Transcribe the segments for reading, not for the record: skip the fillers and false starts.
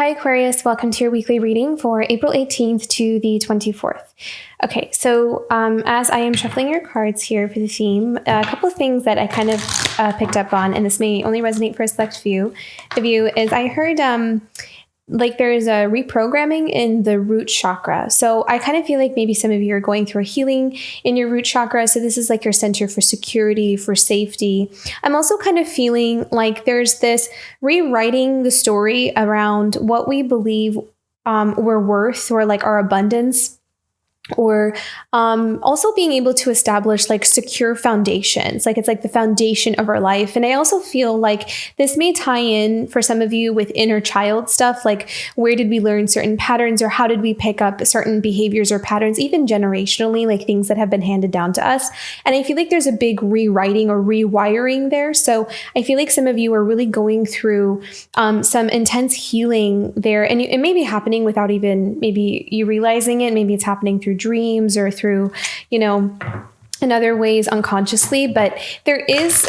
Hi, Aquarius. Welcome to your weekly reading for April 18th to the 24th. Okay, so as I am shuffling your cards here for the theme, a couple of things that I kind of picked up on, and this may only resonate for a select few of you, is I heard there's a reprogramming in the root chakra. So I kind of feel like maybe some of you are going through a healing in your root chakra. So this is like your center for security, for safety. I'm also kind of feeling like there's this rewriting the story around what we believe we're worth, or like our abundance, or also being able to establish like secure foundations. Like it's like the foundation of our life. And I also feel like this may tie in for some of you with inner child stuff, like where did we learn certain patterns, or how did we pick up certain behaviors or patterns, even generationally, like things that have been handed down to us. And I feel like there's a big rewriting or rewiring there. So I feel like some of you are really going through some intense healing there, and it may be happening without even maybe you realizing it. Maybe it's happening through dreams or through, in other ways unconsciously, but there is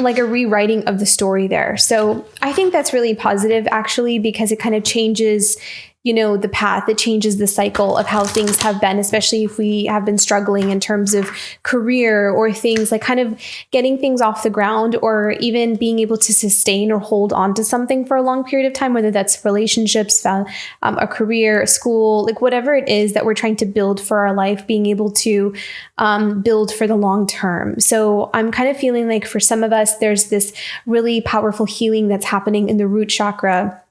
like a rewriting of the story there. So I think that's really positive actually, because it kind of changes the path. It changes the cycle of how things have been, especially if we have been struggling in terms of career or things like kind of getting things off the ground, or even being able to sustain or hold on to something for a long period of time, whether that's relationships, a career, a school, like whatever it is that we're trying to build for our life, being able to build for the long term. So I'm kind of feeling like for some of us, there's this really powerful healing that's happening in the root chakra,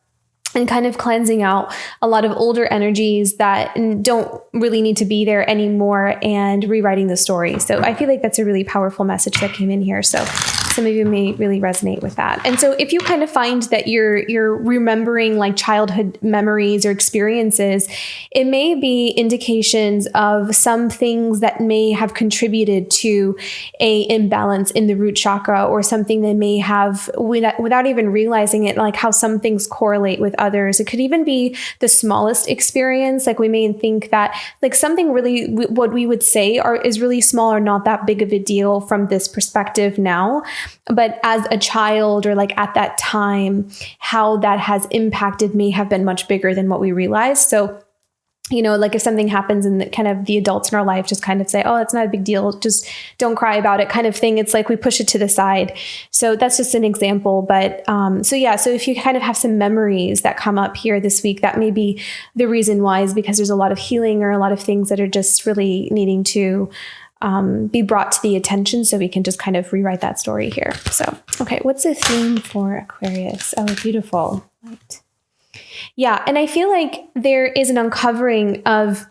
and kind of cleansing out a lot of older energies that don't really need to be there anymore, and rewriting the story. So I feel like that's a really powerful message that came in here. So some of you may really resonate with that. And so if you kind of find that you're remembering like childhood memories or experiences, it may be indications of some things that may have contributed to a imbalance in the root chakra, or something that may have, without even realizing it, like how some things correlate with others. It could even be the smallest experience. Like we may think that like something really, what we would say is really small or not that big of a deal from this perspective now. But as a child, or like at that time, how that has impacted may have been much bigger than what we realized. So like if something happens and the adults in our life just kind of say, oh, it's not a big deal, just don't cry about it kind of thing. It's like we push it to the side. So that's just an example. But so if you kind of have some memories that come up here this week, that may be the reason why, is because there's a lot of healing or a lot of things that are just really needing to be brought to the attention, so we can just kind of rewrite that story here. So, okay, what's the theme for Aquarius? Oh, beautiful. Light. Yeah. And I feel like there is an uncovering of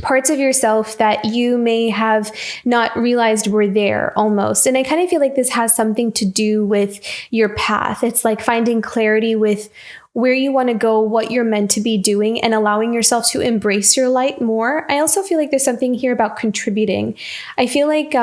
parts of yourself that you may have not realized were there almost. And I kind of feel like this has something to do with your path. It's like finding clarity with where you want to go, what you're meant to be doing, and allowing yourself to embrace your light more. I also feel like there's something here about contributing. I feel like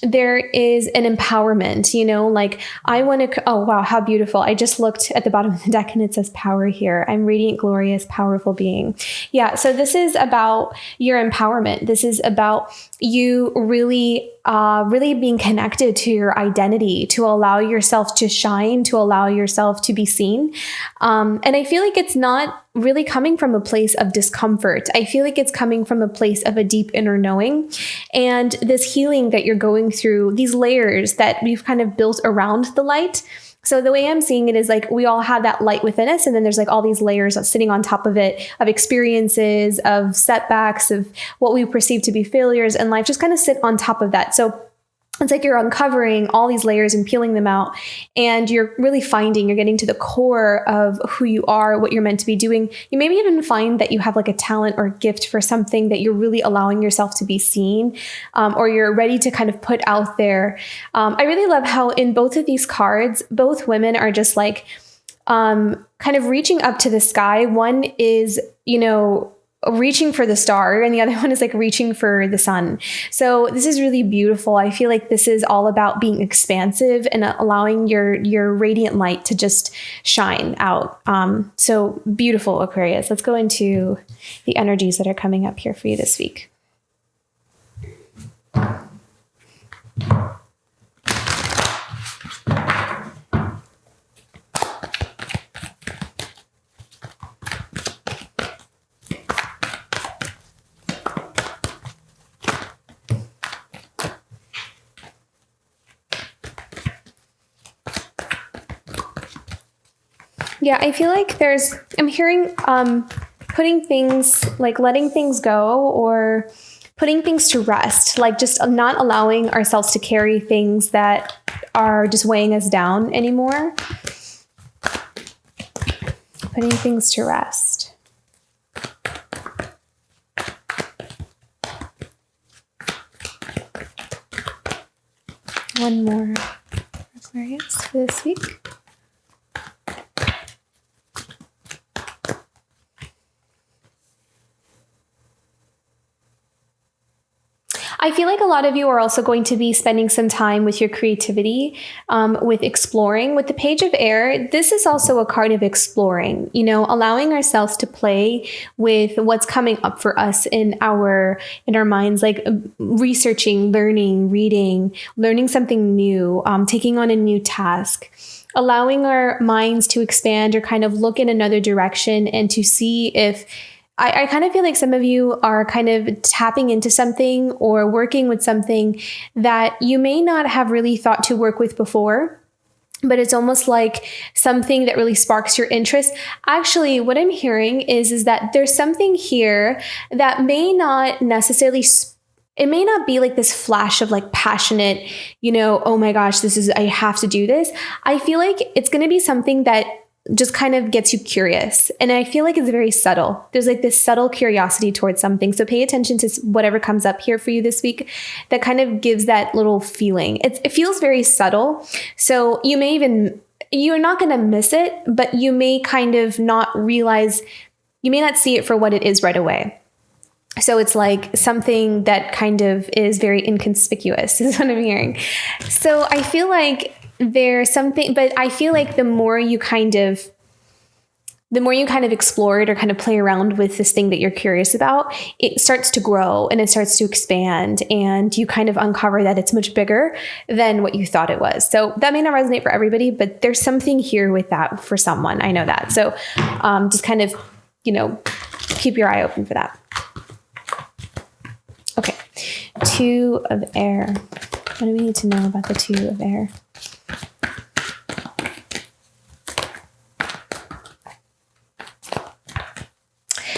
there is an empowerment, like I want to, oh, wow, how beautiful. I just looked at the bottom of the deck and it says power here. I'm radiant, glorious, powerful being. Yeah. So this is about your empowerment. This is about you really being connected to your identity, to allow yourself to shine, to allow yourself to be seen. And I feel like it's not really coming from a place of discomfort. I feel like it's coming from a place of a deep inner knowing, and this healing that you're going through, these layers that we've kind of built around the light. So the way I'm seeing it is like we all have that light within us, and then there's like all these layers of sitting on top of it, of experiences, of setbacks, of what we perceive to be failures in life, just kind of sit on top of that. So it's like you're uncovering all these layers and peeling them out, and you're really you're getting to the core of who you are, what you're meant to be doing. You maybe even find that you have like a talent or a gift for something that you're really allowing yourself to be seen, or you're ready to kind of put out there. I really love how in both of these cards, both women are just like kind of reaching up to the sky. One is, reaching for the star, and the other one is like reaching for the sun. So this is really beautiful. I feel like this is all about being expansive and allowing your radiant light to just shine out. So beautiful, Aquarius. Let's go into the energies that are coming up here for you this week. Yeah, I feel like I'm hearing putting things, like letting things go or putting things to rest, like just not allowing ourselves to carry things that are just weighing us down anymore. Putting things to rest. One more Aquarius for this week. I feel like a lot of you are also going to be spending some time with your creativity, with exploring. With the Page of Air, this is also a card of exploring, allowing ourselves to play with what's coming up for us in our minds, like researching, learning, reading, learning something new, taking on a new task. Allowing our minds to expand or kind of look in another direction and to see if I kind of feel like some of you are kind of tapping into something or working with something that you may not have really thought to work with before, but it's almost like something that really sparks your interest. Actually, what I'm hearing is that there's something here that may not necessarily it may not be like this flash of like passionate, oh my gosh, I have to do this. I feel like it's going to be something that just kind of gets you curious. And I feel like it's very subtle. There's like this subtle curiosity towards something. So pay attention to whatever comes up here for you this week that kind of gives that little feeling. It feels very subtle. So you're not going to miss it, but you may kind of not realize, you may not see it for what it is right away. So it's like something that kind of is very inconspicuous is what I'm hearing. So I feel like there's something, but I feel like the more you kind of explore it or kind of play around with this thing that you're curious about, it starts to grow and it starts to expand and you kind of uncover that it's much bigger than what you thought it was. So that may not resonate for everybody, but there's something here with that for someone. I know that. So just kind of, keep your eye open for that. Okay. 2 of Air. What do we need to know about the 2 of Air?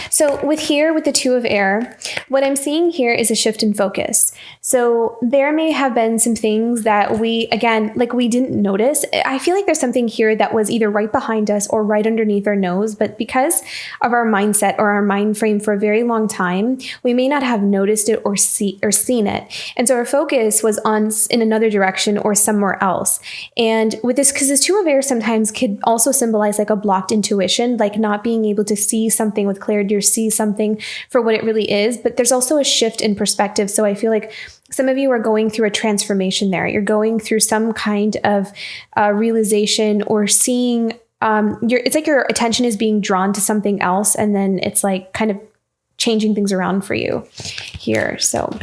So with the 2 of Air, what I'm seeing here is a shift in focus. So there may have been some things that we didn't notice. I feel like there's something here that was either right behind us or right underneath our nose, but because of our mindset or our mind frame for a very long time, we may not have noticed it or seen it. And so our focus was in another direction or somewhere else. And with this, because this 2 of Air sometimes could also symbolize like a blocked intuition, like not being able to see something with clarity or see something for what it really is. But there's also a shift in perspective. So I feel like some of you are going through a transformation there. You're going through some kind of realization or seeing, it's like your attention is being drawn to something else. And then it's like kind of changing things around for you here. So,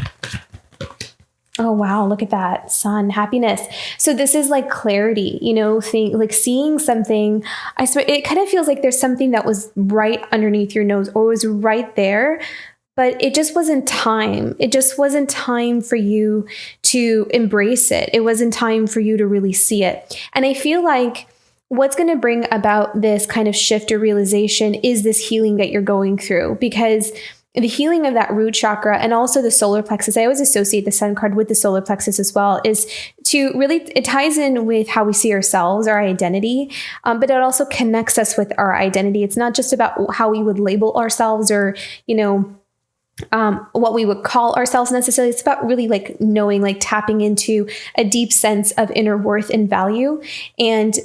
oh, wow. Look at that. Sun, happiness. So this is like clarity, like seeing something. I swear it kind of feels like there's something that was right underneath your nose or was right there, but it just wasn't time. It just wasn't time for you to embrace it. It wasn't time for you to really see it. And I feel like what's going to bring about this kind of shift or realization is this healing that you're going through, because the healing of that root chakra and also the solar plexus, I always associate the sun card with the solar plexus as well, is to really, it ties in with how we see ourselves, our identity, but it also connects us with our identity. It's not just about how we would label ourselves or, what we would call ourselves necessarily. It's about really like knowing, like tapping into a deep sense of inner worth and value. And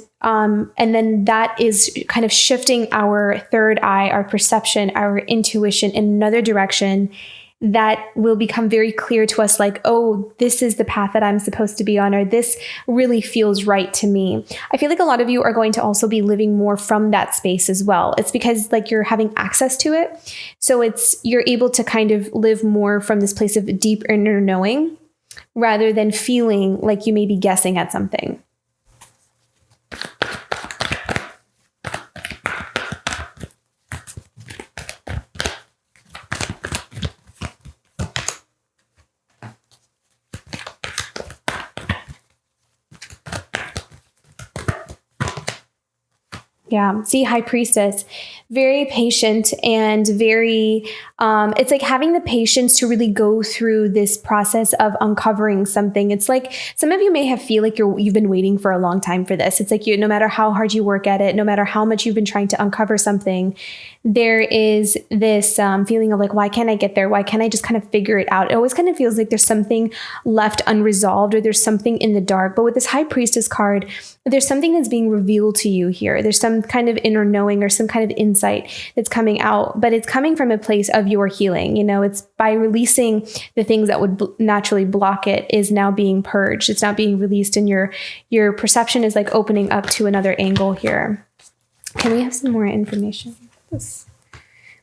then that is kind of shifting our third eye, our perception, our intuition in another direction that will become very clear to us, like, oh, this is the path that I'm supposed to be on, or this really feels right to me. I feel like a lot of you are going to also be living more from that space as well. It's because like you're having access to it. So you're able to kind of live more from this place of deep inner knowing rather than feeling like you may be guessing at something. Yeah. See, High Priestess, very patient and very, it's like having the patience to really go through this process of uncovering something. It's like some of you may feel like you've been waiting for a long time for this. It's like no matter how hard you work at it, no matter how much you've been trying to uncover something, there is this feeling of like, why can't I get there? Why can't I just kind of figure it out? It always kind of feels like there's something left unresolved or there's something in the dark. But with this High Priestess card, there's something that's being revealed to you here. There's some kind of inner knowing or some kind of insight that's coming out, but it's coming from a place of your healing. It's by releasing the things that would naturally block it is now being purged. It's now being released, and your perception is like opening up to another angle here. Can we have some more information?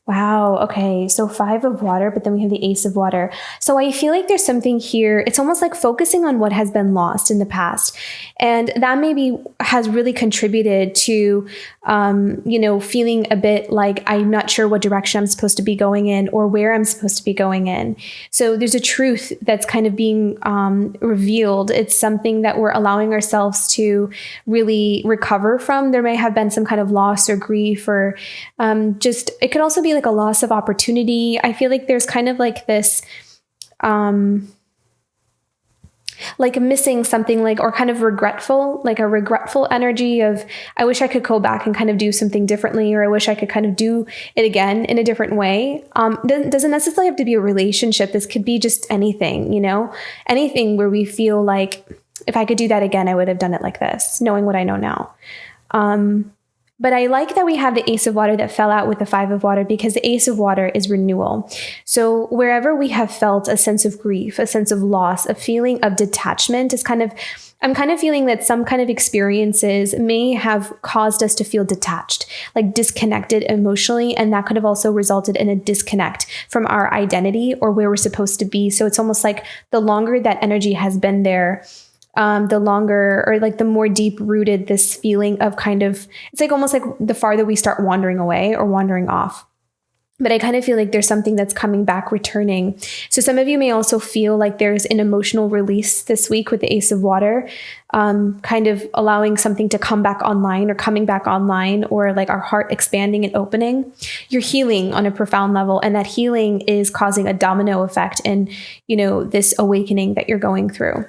Wow. Okay. So 5 of water, but then we have the Ace of water. So I feel like there's something here. It's almost like focusing on what has been lost in the past. And that maybe has really contributed to, feeling a bit like I'm not sure what direction I'm supposed to be going in or where I'm supposed to be going in. So there's a truth that's kind of being revealed. It's something that we're allowing ourselves to really recover from. There may have been some kind of loss or grief or it could also be like a loss of opportunity. I feel like there's kind of like this, like missing something, like, or kind of regretful, like a regretful energy of, I wish I could go back and kind of do something differently, or I wish I could kind of do it again in a different way. Doesn't necessarily have to be a relationship. This could be just anything, anything where we feel like if I could do that again, I would have done it like this, knowing what I know now. But I like that we have the Ace of water that fell out with the 5 of water, because the Ace of water is renewal. So wherever we have felt a sense of grief, a sense of loss, a feeling of detachment is I'm kind of feeling that some kind of experiences may have caused us to feel detached, like disconnected emotionally. And that could have also resulted in a disconnect from our identity or where we're supposed to be. So it's almost like the longer that energy has been there, the longer, or like the more deep rooted this feeling of it's like almost like the farther we start wandering away or wandering off. But I kind of feel like there's something that's coming back, returning. So some of you may also feel like there's an emotional release this week with the Ace of water, kind of allowing something to come back online or coming back online, or like our heart expanding and opening. You're healing on a profound level, and that healing is causing a domino effect in, this awakening that you're going through.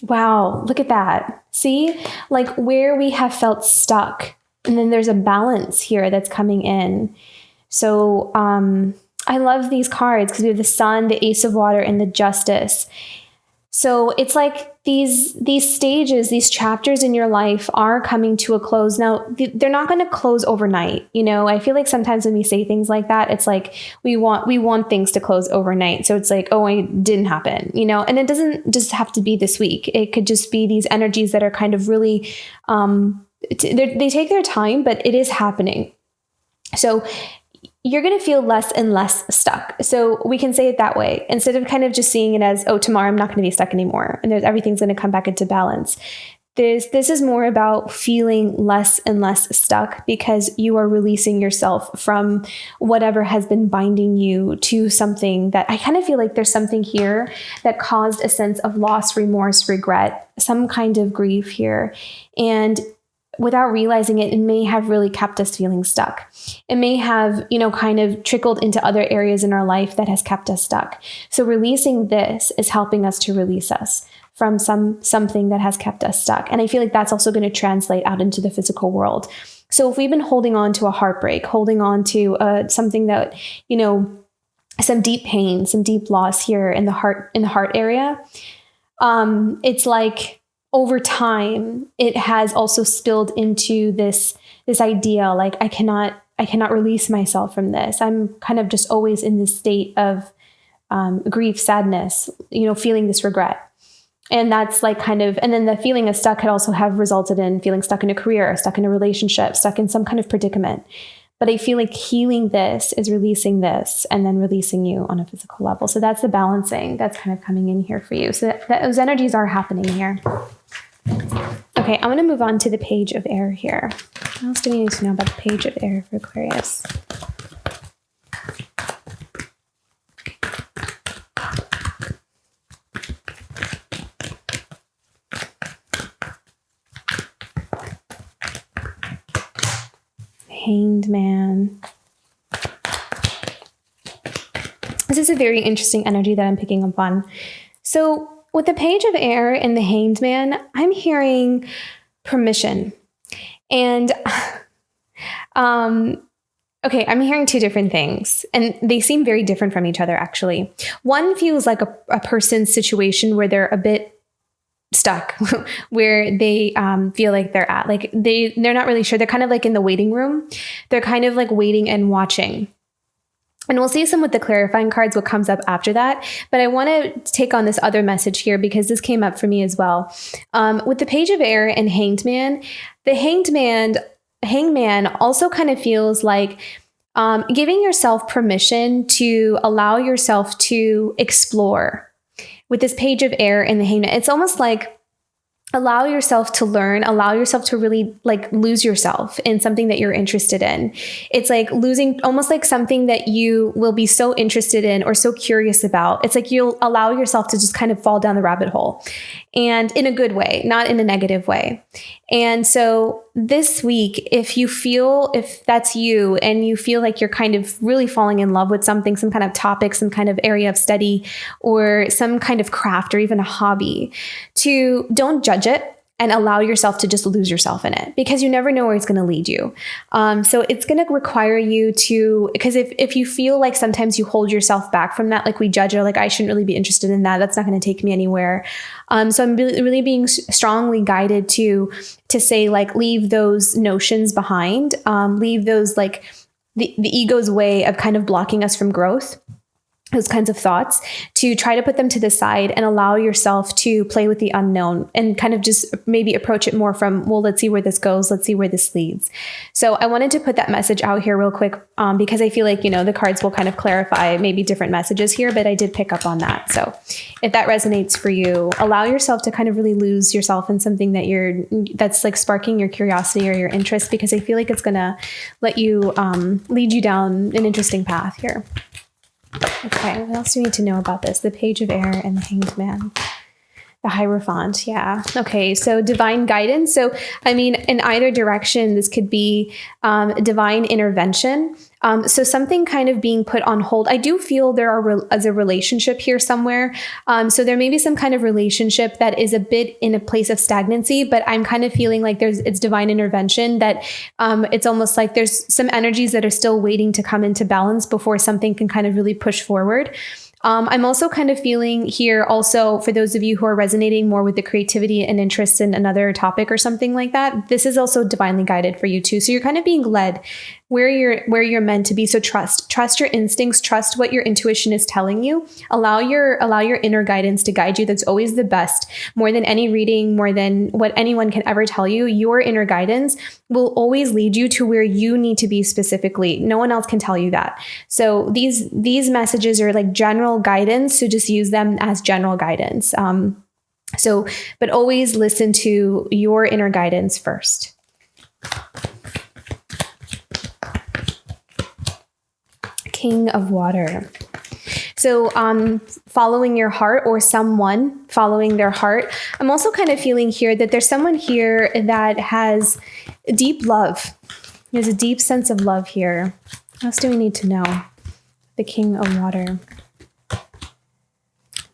Wow, look at that. See, like where we have felt stuck, and then there's a balance here that's coming in. So I love these cards because we have the Sun, the Ace of water, and the Justice. So it's like these stages, these chapters in your life are coming to a close. Now, they're not going to close overnight. I feel like sometimes when we say things like that, it's like we want things to close overnight. So it's like, oh, it didn't happen, and it doesn't just have to be this week. It could just be these energies that are kind of really, they take their time, but it is happening. So you're going to feel less and less stuck. So we can say it that way, instead of kind of just seeing it as, oh, tomorrow I'm not going to be stuck anymore, and everything's going to come back into balance. This is more about feeling less and less stuck, because you are releasing yourself from whatever has been binding you to something that I kind of feel like there's something here that caused a sense of loss, remorse, regret, some kind of grief here. And without realizing it, it may have really kept us feeling stuck. It may have, kind of trickled into other areas in our life that has kept us stuck. So releasing this is helping us to release us from something that has kept us stuck. And I feel like that's also going to translate out into the physical world. So if we've been holding on to a heartbreak, holding on to something that, some deep pain, some deep loss here in the heart area, it's like, over time, it has also spilled into this idea, like I cannot release myself from this. I'm kind of just always in this state of grief, sadness, feeling this regret. And that's like kind of, and then the feeling of stuck could also have resulted in feeling stuck in a career, stuck in a relationship, stuck in some kind of predicament. But I feel like healing this is releasing this and then releasing you on a physical level. So that's the balancing that's kind of coming in here for you. So those energies are happening here. Okay, I'm going to move on to the Page of Air here. What else do we need to know about the Page of Air for Aquarius? Hanged Man. This is a very interesting energy that I'm picking up on. So with the Page of Air and the Hanged Man, I'm hearing permission. And okay, I'm hearing two different things, and they seem very different from each other, actually. One feels like a person's situation where they're a bit stuck, where they feel like they're at. Like they're not really sure. They're kind of like in the waiting room. They're kind of like waiting and watching. And we'll see some with the clarifying cards, what comes up after that. But I want to take on this other message here because this came up for me as well. With the Page of Air and Hanged Man, the Hangman also kind of feels like giving yourself permission to allow yourself to explore. With this Page of Air and the Hangman, it's almost like allow yourself to learn, allow yourself to really like lose yourself in something that you're interested in. It's like losing almost like something that you will be so interested in or so curious about. It's like you'll allow yourself to just kind of fall down the rabbit hole, and in a good way, not in a negative way. And so this week, if that's you and you feel like you're kind of really falling in love with something, some kind of topic, some kind of area of study, or some kind of craft, or even a hobby, don't judge it and allow yourself to just lose yourself in it, because you never know where it's going to lead you. So it's going to require you to, because if you feel like sometimes you hold yourself back from that, like we judge or like, I shouldn't really be interested in that, that's not going to take me anywhere. So I'm really being strongly guided to say like, leave those notions behind, leave those like the ego's way of kind of blocking us from growth, those kinds of thoughts, to try to put them to the side and allow yourself to play with the unknown and kind of just maybe approach it more from, well, let's see where this goes. Let's see where this leads. So I wanted to put that message out here real quick because I feel like, the cards will kind of clarify maybe different messages here, but I did pick up on that. So if that resonates for you, allow yourself to kind of really lose yourself in something that's like sparking your curiosity or your interest, because I feel like it's going to let you lead you down an interesting path here. Okay, what else do we need to know about this? The Page of Air and the Hanged Man. The Hierophant, yeah. Okay, so divine guidance. So, I mean, in either direction, this could be divine intervention. So something kind of being put on hold. I do feel there as a relationship here somewhere. So there may be some kind of relationship that is a bit in a place of stagnancy, but I'm kind of feeling like it's divine intervention, that it's almost like there's some energies that are still waiting to come into balance before something can kind of really push forward. I'm also kind of feeling here also, for those of you who are resonating more with the creativity and interest in another topic or something like that, this is also divinely guided for you too. So you're kind of being led where you're meant to be. So trust your instincts, trust what your intuition is telling you. Allow your inner guidance to guide you. That's always the best. More than any reading, more than what anyone can ever tell you, your inner guidance will always lead you to where you need to be specifically. No one else can tell you that. So these messages are like general guidance. So just use them as general guidance. But always listen to your inner guidance first. King of Water. So following your heart, or someone following their heart. I'm also kind of feeling here that there's someone here that has deep love. There's a deep sense of love here. What else do we need to know? The King of Water.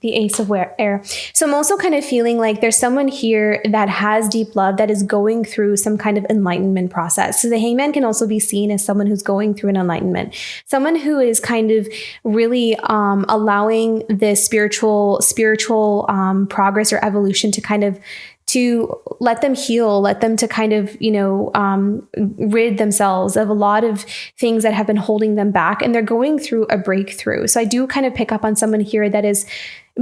The Ace of Air. So I'm also kind of feeling like there's someone here that has deep love, that is going through some kind of enlightenment process. So the Hangman can also be seen as someone who's going through an enlightenment, someone who is kind of really allowing this spiritual progress or evolution to let them heal, let them to kind of, rid themselves of a lot of things that have been holding them back. And they're going through a breakthrough. So I do kind of pick up on someone here that is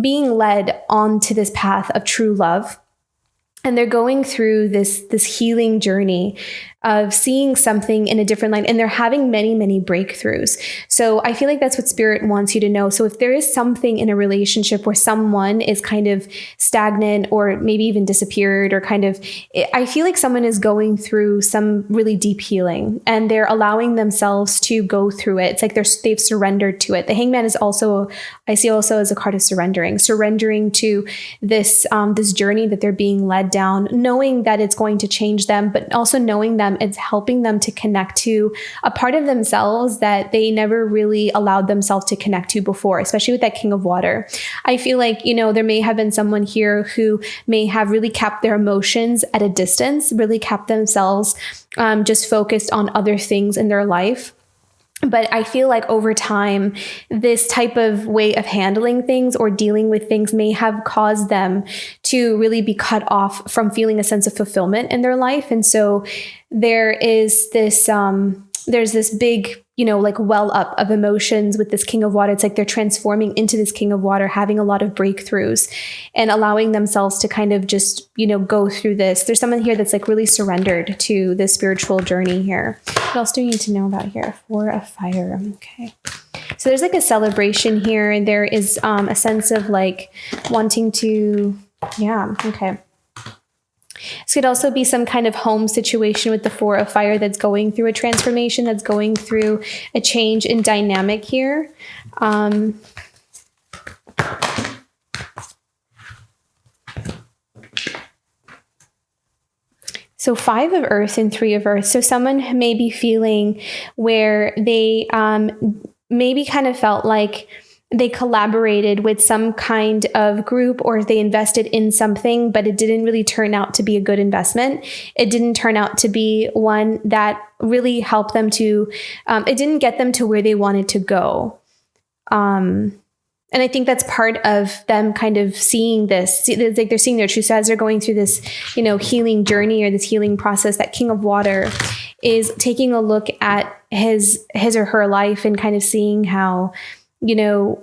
being led onto this path of true love. And they're going through this healing journey of seeing something in a different light, and they're having many, many breakthroughs. So I feel like that's what Spirit wants you to know. So if there is something in a relationship where someone is kind of stagnant or maybe even disappeared, or I feel like someone is going through some really deep healing and they're allowing themselves to go through it. It's like they've surrendered to it. The Hangman is also, I see also as a card of surrendering to this journey that they're being led down, knowing that it's going to change them, but also knowing them them. It's helping them to connect to a part of themselves that they never really allowed themselves to connect to before, especially with that King of Water. I feel like, there may have been someone here who may have really kept their emotions at a distance, really kept themselves just focused on other things in their life. But I feel like over time, this type of way of handling things or dealing with things may have caused them to really be cut off from feeling a sense of fulfillment in their life. And so there is this, there's this big, like well up of emotions with this King of Water. It's like they're transforming into this King of Water, having a lot of breakthroughs and allowing themselves to kind of just, go through this. There's someone here that's like really surrendered to the spiritual journey here. What else do you need to know about here? 4 of Fire. Okay. So there's like a celebration here, and there is a sense of like wanting to, okay. This could also be some kind of home situation with the 4 of Fire that's going through a transformation, that's going through a change in dynamic here. So 5 of Earth and 3 of Earth. So someone may be feeling where they maybe kind of felt like they collaborated with some kind of group, or they invested in something, but it didn't really turn out to be a good investment. It didn't turn out to be one that really helped them to, it didn't get them to where they wanted to go. And I think that's part of them kind of seeing this, like they're seeing their truth. So as they're going through this, healing journey or this healing process, that King of Water is taking a look at his or her life and kind of seeing how,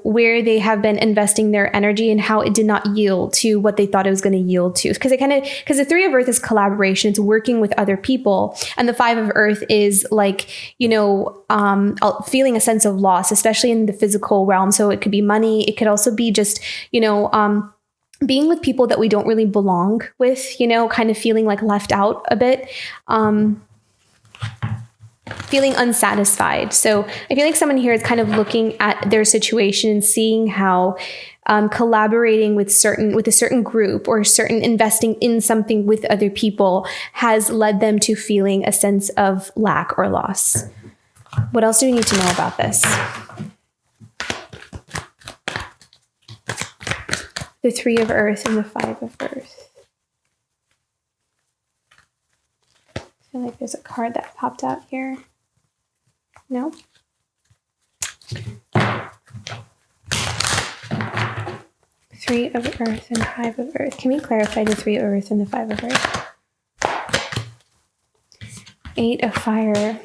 where they have been investing their energy and how it did not yield to what they thought it was going to yield to. Because the 3 of Earth is collaboration, it's working with other people. And the 5 of Earth is like, feeling a sense of loss, especially in the physical realm. So it could be money. It could also be just, being with people that we don't really belong with, kind of feeling like left out a bit. Feeling unsatisfied. So I feel like someone here is kind of looking at their situation and seeing how collaborating with a certain group or investing in something with other people has led them to feeling a sense of lack or loss. What else do we need to know about this? The 3 of Earth and the 5 of Earth. I feel like there's a card that popped out here. No? 3 of Earth and 5 of Earth. Can we clarify the 3 of Earth and the 5 of Earth? 8 of Fire.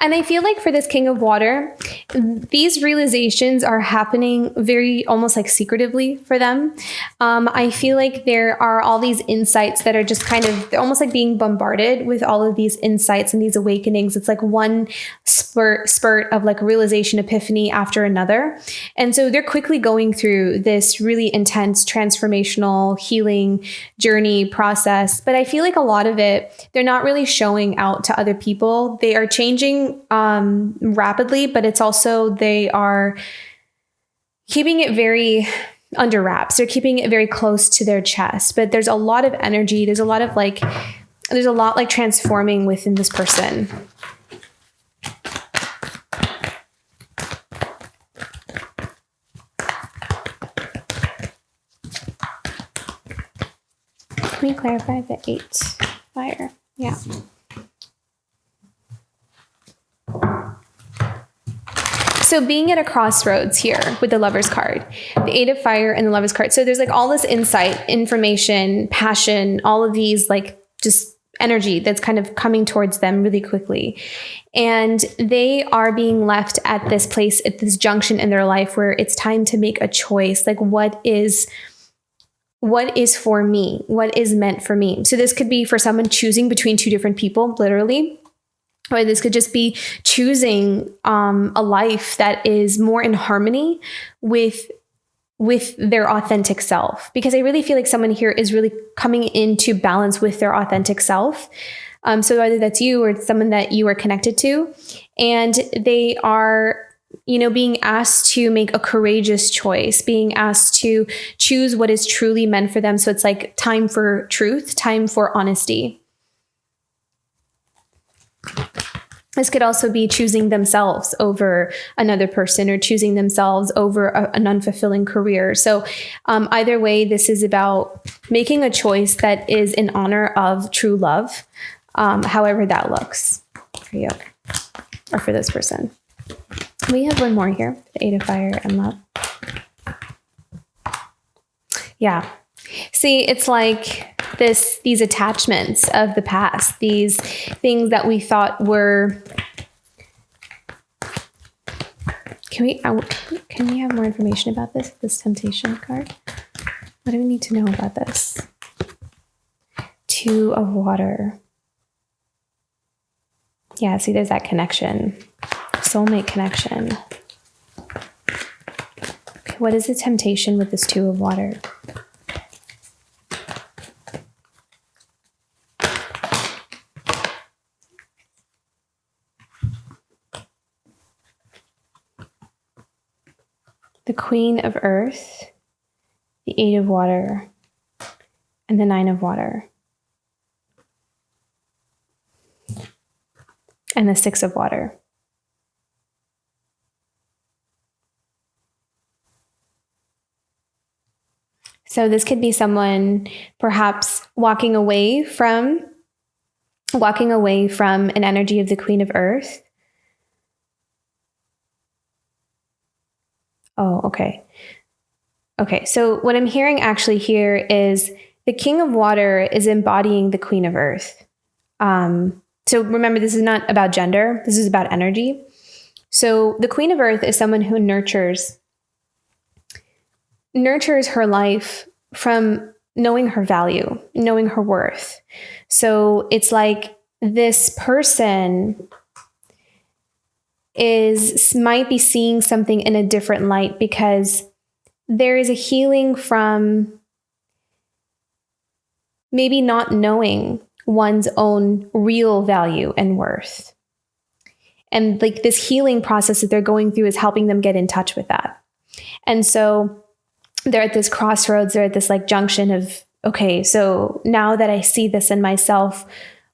And I feel like for this King of Water, these realizations are happening very almost like secretively for them. I feel like there are all these insights that are just they're almost like being bombarded with all of these insights and these awakenings. It's like one spurt of like realization, epiphany after another. And so they're quickly going through this really intense transformational healing journey process. But I feel like a lot of it, they're not really showing out to other people. They are changing rapidly, but it's also they are keeping it very under wraps. They're keeping it very close to their chest, but there's a lot of energy. There's a lot transforming within this person. Can we clarify the 8 Fire? Yeah. So being at a crossroads here with the Lover's card, the 8 of Fire and the Lover's card. So there's like all this insight, information, passion, all of these like just energy that's kind of coming towards them really quickly. And they are being left at this place, at this junction in their life where it's time to make a choice. Like what is for me? What is meant for me? So this could be for someone choosing between 2 different people, literally. Or this could just be choosing a life that is more in harmony with their authentic self. Because I really feel like someone here is really coming into balance with their authentic self. So whether that's you or someone that you are connected to, and they are, being asked to make a courageous choice, being asked to choose what is truly meant for them. So it's like time for truth, time for honesty. This could also be choosing themselves over another person or choosing themselves over an unfulfilling career. So either way, this is about making a choice that is in honor of true love, however that looks for you or for this person. We have one more here, the Eight of Fire and Love. Yeah. See, it's like these attachments of the past, these things that we thought were. Can we have more information about this temptation card? What do we need to know about this? Two of Water. Yeah, see, there's that connection, soulmate connection. Okay, what is the temptation with this Two of Water? The Queen of Earth, the Eight of Water, and the Nine of Water, and the Six of Water. So this could be someone perhaps walking away from an energy of the Queen of Earth. Oh, okay. Okay, so what I'm hearing actually here is the King of Water is embodying the Queen of Earth. So remember, this is not about gender. This is about energy. So the Queen of Earth is someone who nurtures her life from knowing her value, knowing her worth. So it's like this person might be seeing something in a different light because there is a healing from maybe not knowing one's own real value and worth. And like this healing process that they're going through is helping them get in touch with that. And so they're at this crossroads, they're at this like junction of, okay, so now that I see this in myself,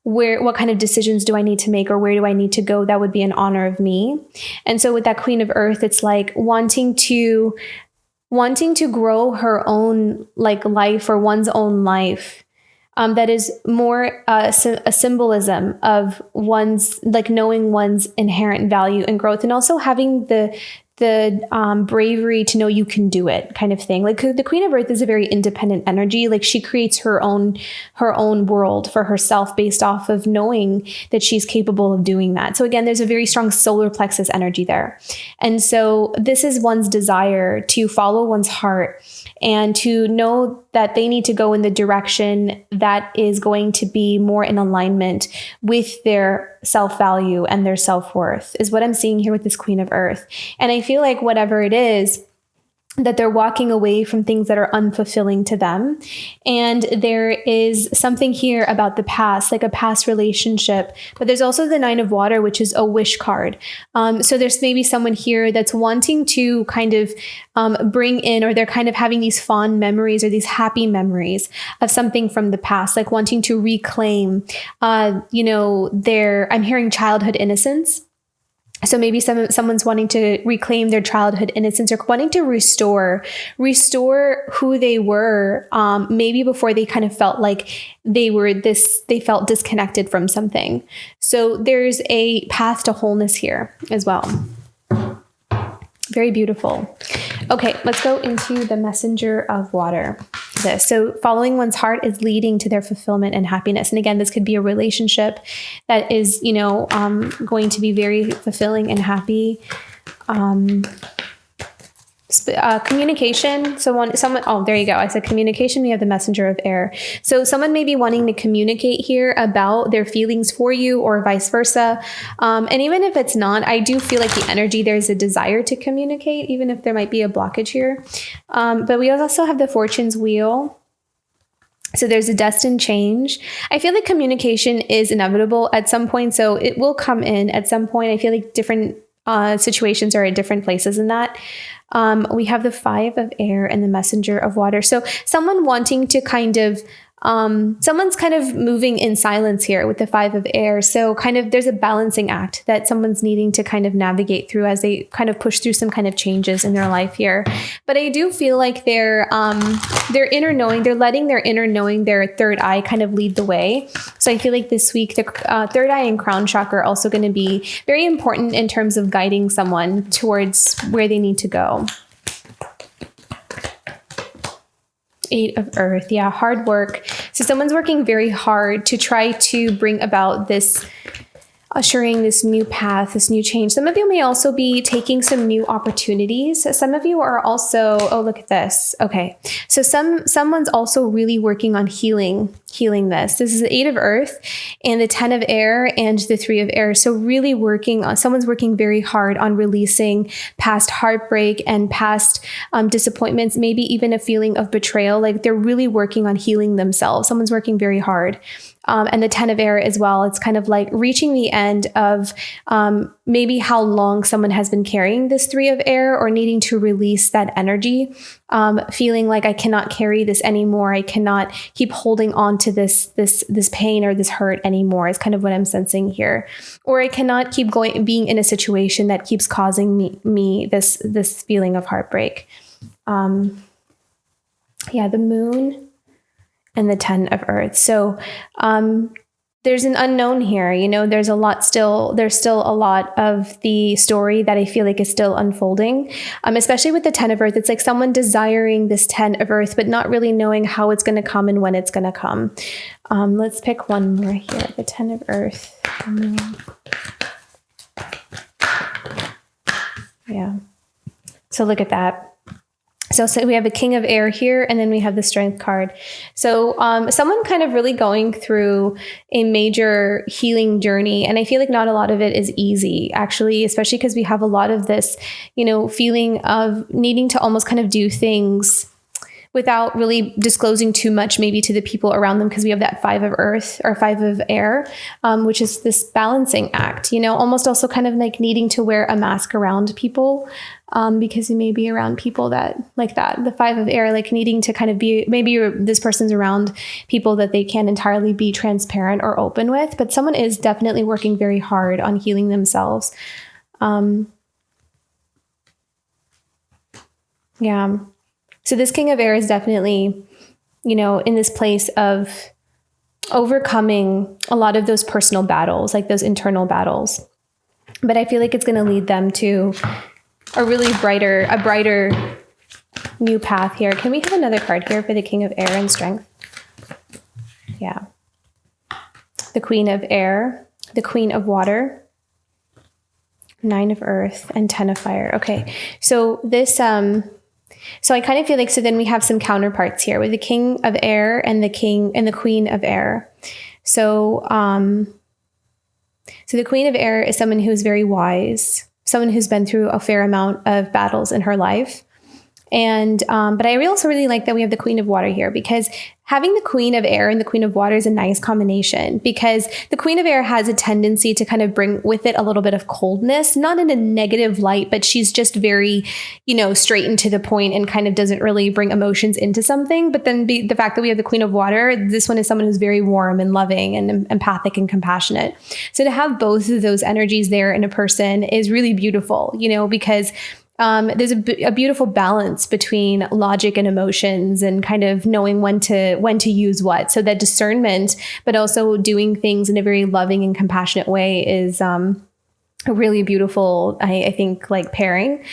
what kind of decisions do I need to make, or where do I need to go that would be in honor of me? And so with that Queen of Earth, it's like wanting to grow her own like life or one's own life. That is more a symbolism of one's like knowing one's inherent value and growth, and also having the bravery to know you can do it kind of thing. Like the Queen of Earth is a very independent energy. Like she creates her own world for herself based off of knowing that she's capable of doing that. So again, there's a very strong solar plexus energy there. And so this is one's desire to follow one's heart and to know that they need to go in the direction that is going to be more in alignment with their self-value and their self-worth is what I'm seeing here with this Queen of Earth. And I feel like whatever it is, that they're walking away from things that are unfulfilling to them. And there is something here about the past, like a past relationship, but there's also the Nine of Water, which is a wish card. So there's maybe someone here that's wanting to kind of bring in, or they're kind of having these fond memories or these happy memories of something from the past, like wanting to reclaim, I'm hearing childhood innocence. So maybe someone's wanting to reclaim their childhood innocence or wanting to restore who they were, maybe before they kind of felt like they felt disconnected from something. So there's a path to wholeness here as well. Very beautiful. Okay, let's go into the Messenger of Water. So following one's heart is leading to their fulfillment and happiness. And again, this could be a relationship that is, going to be very fulfilling and happy. Communication. There you go. I said communication. We have the Messenger of Air. So someone may be wanting to communicate here about their feelings for you or vice versa. And even if it's not, I do feel like the energy, there's a desire to communicate, even if there might be a blockage here. But we also have the Fortune's Wheel. So there's a destined change. I feel like communication is inevitable at some point. So it will come in at some point. I feel like different situations are at different places in that. We have the Five of Air and the Messenger of Water. So someone wanting to kind of Someone's kind of moving in silence here with the 5 of air. So kind of there's a balancing act that someone's needing to kind of navigate through as they kind of push through some kind of changes in their life here. But I do feel like their inner knowing, they're letting their inner knowing, their third eye kind of lead the way. So I feel like this week, the third eye and crown chakra are also going to be very important in terms of guiding someone towards where they need to go. 8 of earth. Yeah, hard work. So someone's working very hard to try to bring about this, ushering this new path, this new change. Some of you may also be taking some new opportunities. Some of you are also, oh, look at this. Okay. So someone's also really working on healing this. This is the 8 of earth and the 10 of air and the 3 of air. So really someone's working very hard on releasing past heartbreak and past disappointments, maybe even a feeling of betrayal. Like they're really working on healing themselves. Someone's working very hard. And the 10 of air as well. It's kind of like reaching the end of maybe how long someone has been carrying this 3 of air or needing to release that energy, feeling like I cannot carry this anymore. I cannot keep holding on to this pain or this hurt anymore is kind of what I'm sensing here. Or I cannot keep being in a situation that keeps causing me this feeling of heartbreak. The moon and the 10 of earth. So there's an unknown here. There's still a lot of the story that I feel like is still unfolding, especially with the 10 of earth. It's like someone desiring this 10 of earth, but not really knowing how it's going to come and when it's going to come. Let's pick one more here. The 10 of earth. Yeah. So look at that. So we have a king of air here, and then we have the strength card. So someone kind of really going through a major healing journey. And I feel like not a lot of it is easy, actually, especially because we have a lot of this, feeling of needing to almost kind of do things without really disclosing too much maybe to the people around them, because we have that 5 of earth or 5 of air, which is this balancing act, almost also kind of like needing to wear a mask around people, because you may be around people that like that. The 5 of air, like needing to kind of be, maybe this person's around people that they can't entirely be transparent or open with, but someone is definitely working very hard on healing themselves. Yeah. So this king of air is definitely, in this place of overcoming a lot of those personal battles, like those internal battles. But I feel like it's going to lead them to a really brighter new path here. Can we have another card here for the king of air and strength? Yeah. The queen of air, the queen of water, 9 of earth, and 10 of fire. Okay. So this, so I kind of feel like, so then we have some counterparts here with the king of air and the king and the queen of air. So, so the queen of air is someone who's very wise, someone who's been through a fair amount of battles in her life. And, but I also really like that we have the queen of water here, because having the queen of air and the queen of water is a nice combination, because the queen of air has a tendency to kind of bring with it a little bit of coldness, not in a negative light, but she's just very, straight and to the point and kind of doesn't really bring emotions into something. But then the fact that we have the queen of water, this one is someone who's very warm and loving and empathic and compassionate. So to have both of those energies there in a person is really beautiful, because there's a beautiful balance between logic and emotions and kind of knowing when to use what. So that discernment, but also doing things in a very loving and compassionate way is a really beautiful, I think, like pairing.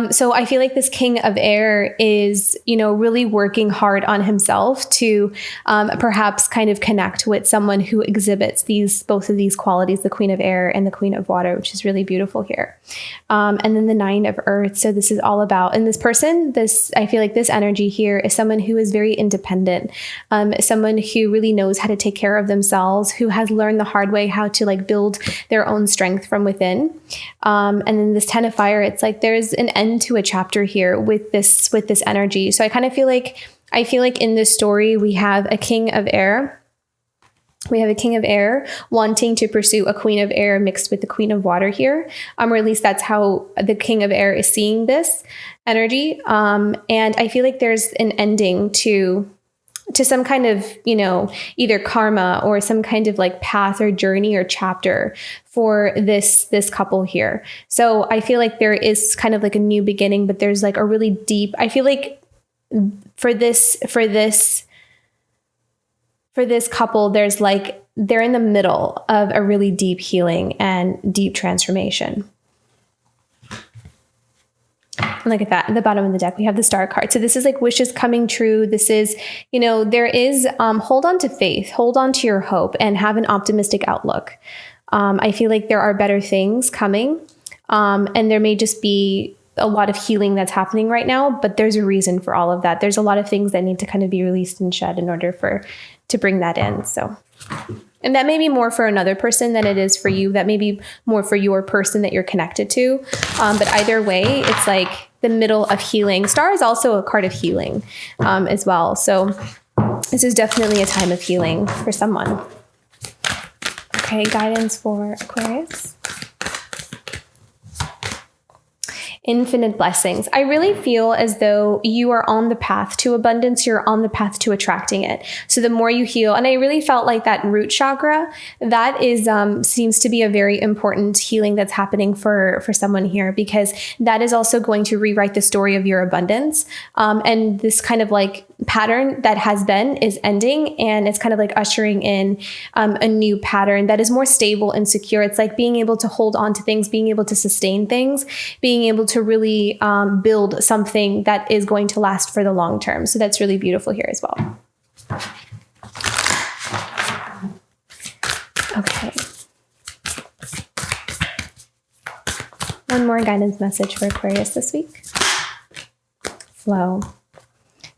So I feel like this king of air is, really working hard on himself to perhaps kind of connect with someone who exhibits both of these qualities, the queen of air and the queen of water, which is really beautiful here. And then the 9 of earth. So this is all about, and this person, I feel like this energy here is someone who is very independent, someone who really knows how to take care of themselves, who has learned the hard way how to like build their own strength from within. And then this 10 of fire, it's like there's an end to a chapter here with this energy. So I kind of feel like in this story we have a king of air. We have a king of air wanting to pursue a queen of air mixed with the queen of water here. Or at least that's how the king of air is seeing this energy. And I feel like there's an ending to some kind of, either karma or some kind of like path or journey or chapter for this couple here. So I feel like there is kind of like a new beginning, but there's like a really deep, I feel like for this couple, there's like, they're in the middle of a really deep healing and deep transformation. And look at that. At the bottom of the deck, we have the Star card. So this is like wishes coming true. This is, there is, hold on to faith, hold on to your hope, and have an optimistic outlook. I feel like there are better things coming. And there may just be a lot of healing that's happening right now, but there's a reason for all of that. There's a lot of things that need to kind of be released and shed in order to bring that in. So, and that may be more for another person than it is for you. That may be more for your person that you're connected to. But either way, it's like the middle of healing. Star is also a card of healing as well. So this is definitely a time of healing for someone. Okay, guidance for Aquarius. Infinite blessings. I really feel as though you are on the path to abundance. You're on the path to attracting it. So the more you heal, and I really felt like that root chakra, that is seems to be a very important healing that's happening for someone here, because that is also going to rewrite the story of your abundance. And this kind of like pattern that has been is ending, and it's kind of like ushering in a new pattern that is more stable and secure. It's like being able to hold on to things, being able to sustain things, being able to really build something that is going to last for the long term. So that's really beautiful here as well. Okay. One more guidance message for Aquarius this week. Flow.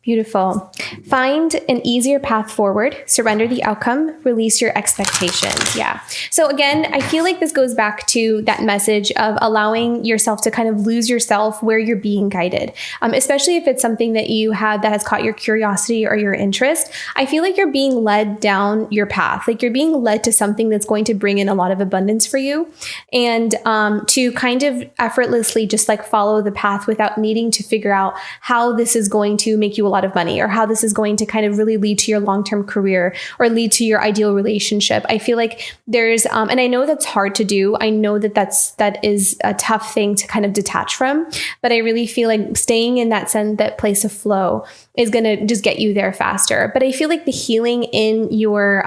Beautiful. Find an easier path forward, surrender the outcome, release your expectations. Yeah. So again, I feel like this goes back to that message of allowing yourself to kind of lose yourself where you're being guided, especially if it's something that you have that has caught your curiosity or your interest. I feel like you're being led down your path, like you're being led to something that's going to bring in a lot of abundance for you, and to kind of effortlessly just like follow the path without needing to figure out how this is going to make you a lot of money, or how this is going to kind of really lead to your long-term career or lead to your ideal relationship. I feel like there's, and I know that's hard to do. I know that is a tough thing to kind of detach from, but I really feel like staying in that place of flow is going to just get you there faster. But I feel like the healing in your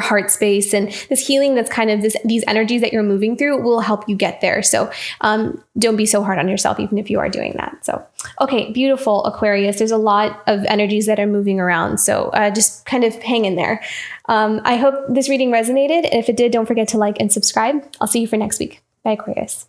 heart space and this healing that's kind of these energies that you're moving through will help you get there. So don't be so hard on yourself, even if you are doing that. So, okay, beautiful Aquarius. There's a lot of energies that are moving around. So just kind of hang in there. I hope this reading resonated. If it did, don't forget to like and subscribe. I'll see you for next week. Bye, Aquarius.